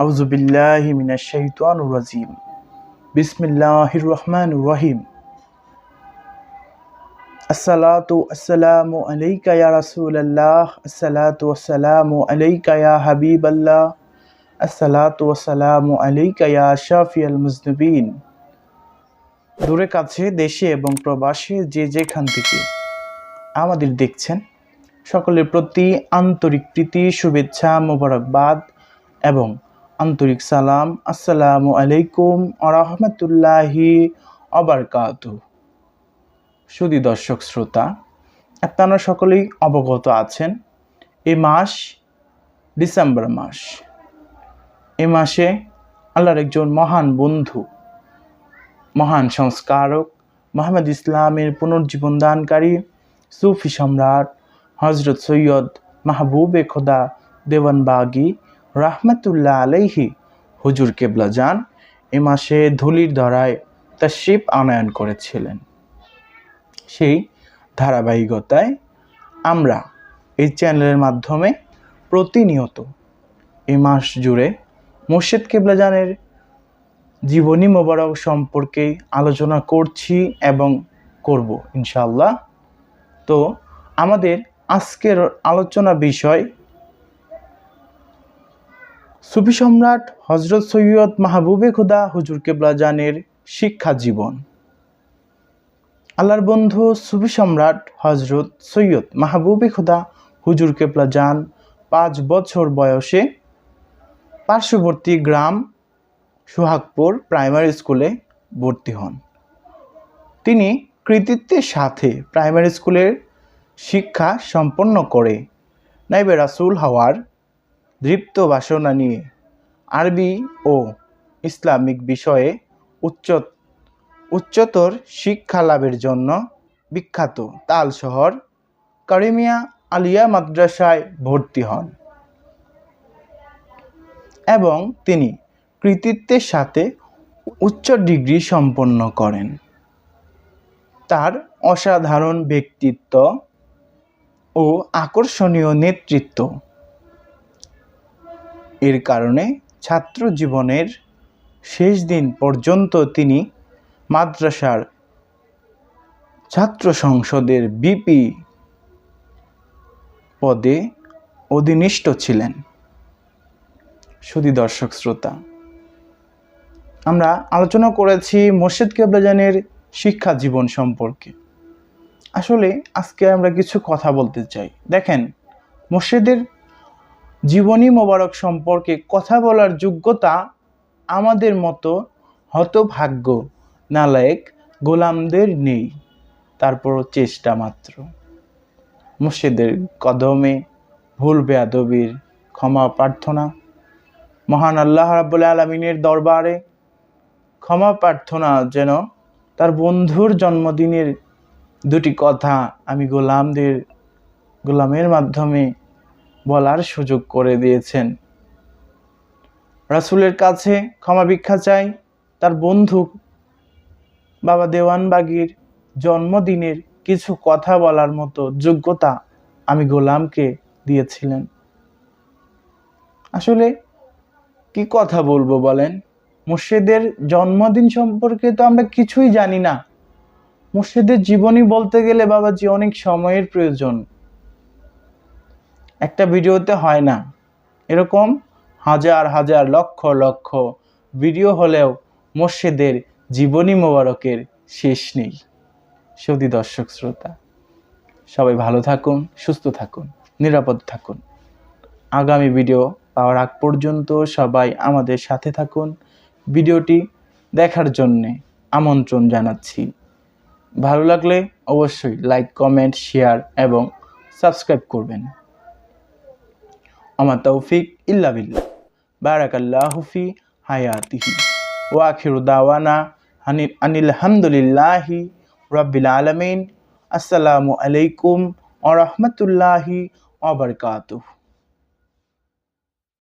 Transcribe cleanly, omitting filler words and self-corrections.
আউযু বিল্লাহি মিনাশ শাইতানির রাজিম। বিসমিল্লাহির রহমানির রহিম। আসসালাতু আসসালামু আলাইকা ইয়া রাসূলুল্লাহ, আসসালাতু আসসালামু আলাইকা ইয়া হাবিবাল্লাহ, আসসালাতু আসসালামু আলাইকা ইয়া শাফিয়াল মুজনিবিন। দূরে কাছে, দেশে এবং প্রবাসে যে যেখান থেকে আমাদের দেখছেন, সকলের প্রতি আন্তরিক প্রীতি, শুভেচ্ছা, মোবারকবাদ এবং আন্তরিক সালাম। আসসালামু আলাইকুম ওয়া রাহমাতুল্লাহি ওয়া বারাকাতুহু। সুধী দর্শক শ্রোতা, আপনারা সকলেই অবগত আছেন, এই মাস ডিসেম্বর মাস। এই মাসে আল্লাহর একজন মহান বন্ধু, মহান সংস্কারক, মুহাম্মদ ইসলামের পুনর্জীবন দানকারী সুফি সম্রাট হজরত সৈয়দ মাহবুবে খোদা দেওয়ানবাগী রাহমাতুল্লাহ আলাইহি হুজুর কেবলা যান এ মাসে ধুলির ধরায় তাশরিফ আনয়ন করেছিলেন। সেই ধারাবাহিকতায় আমরা এই চ্যানেলের মাধ্যমে প্রতিনিয়ত এই মাস জুড়ে মুর্শিদ কেবলা জানের জীবনী মোবারক সম্পর্কে আলোচনা করছি এবং করব ইনশাআল্লাহ। তো আমাদের আজকের আলোচনা বিষয় সুফি সম্রাট হজরত সৈয়দ মাহবুবে খোদা হুজুর কেবলা জানের শিক্ষা জীবন। আল্লাহর বন্ধু সুফি সম্রাট হজরত সৈয়দ মাহবুবে খোদা হুজুর কেবলা জান 5 বছর বয়সে পার্শ্ববর্তী গ্রাম সোহাগপুর প্রাইমারি স্কুলে ভর্তি হন। তিনি কৃতিত্বের সাথে প্রাইমারি স্কুলের শিক্ষা সম্পন্ন করে নাইবে রাসূল হওয়ার দৃপ্ত বাসনা নিয়ে আরবি ও ইসলামিক বিষয়ে উচ্চতর শিক্ষা লাভের জন্য বিখ্যাত তাল শহর কারিমিয়া আলিয়া মাদ্রাসায় ভর্তি হন এবং তিনি কৃতিত্বের সাথে উচ্চ ডিগ্রি সম্পন্ন করেন। তার অসাধারণ ব্যক্তিত্ব ও আকর্ষণীয় নেতৃত্ব এর কারণে ছাত্র জীবনের শেষ দিন পর্যন্ত তিনি মাদ্রাসার ছাত্র সংসদের ভিপি পদে অধিষ্ঠিত ছিলেন। সুধী দর্শক শ্রোতা, আমরা আলোচনা করেছি মুর্শিদ কেবলা জানের শিক্ষা জীবন সম্পর্কে। আসলে আজকে আমরা কিছু কথা বলতে চাই। দেখেন, মুর্শিদের জীবনী মোবারক সম্পর্কে কথা বলার যোগ্যতা আমাদের মতো হতভাগ্য নালায়েক গোলামদের নেই, তারপরও চেষ্টা মাত্র। মুর্শিদের কদমে ভুল বেয়াদবির ক্ষমা প্রার্থনা, মহান আল্লাহ রাব্বুল আলামিনের দরবারে ক্ষমা প্রার্থনা যেন তার বন্ধুর জন্মদিনের 2টি কথা আমি গোলামের মাধ্যমে বলার সুযোগ করে দিয়েছেন। রাসূলের কাছে ক্ষমা ভিক্ষা চাই, তার বন্ধু বাবা দেওয়ানবাগীর জন্মদিনের কিছু কথা বলার মতো যোগ্যতা আমি গোলামকে দিয়েছিলেন। আসলে কি কথা বলবো বলেন? মুর্শিদের জন্মদিন সম্পর্কে তো আমরা কিছুই জানি না। মুর্শিদের জীবনী বলতে গেলে বাবাজি অনেক সময়ের প্রয়োজন, একটা ভিডিওতে হয় না। এরকম হাজার হাজার লক্ষ লক্ষ ভিডিও হলেও মুর্শিদের জীবনী মোবারকের শেষ নেই। সুধী দর্শক শ্রোতা, সবাই ভালো থাকুন, সুস্থ থাকুন, নিরাপদ থাকুন। আগামী ভিডিও পাওয়ার আগ পর্যন্ত সবাই আমাদের সাথে থাকুন। ভিডিওটি দেখার জন্যে আমন্ত্রণ জানাচ্ছি। ভালো লাগলে অবশ্যই লাইক, কমেন্ট, শেয়ার এবং সাবস্ক্রাইব করবেন। আমা তৌফিক ইল্লা বিল্লাহ। বারাকাল্লাহু ফি হায়াতিহি ওয়া আখিরু দাওয়ানা আনিল হামদুলিল্লাহি রাব্বিল আলামিন। আসসালামু আলাইকুম ওয়া রাহমাতুল্লাহি ওয়া বারাকাতুহু।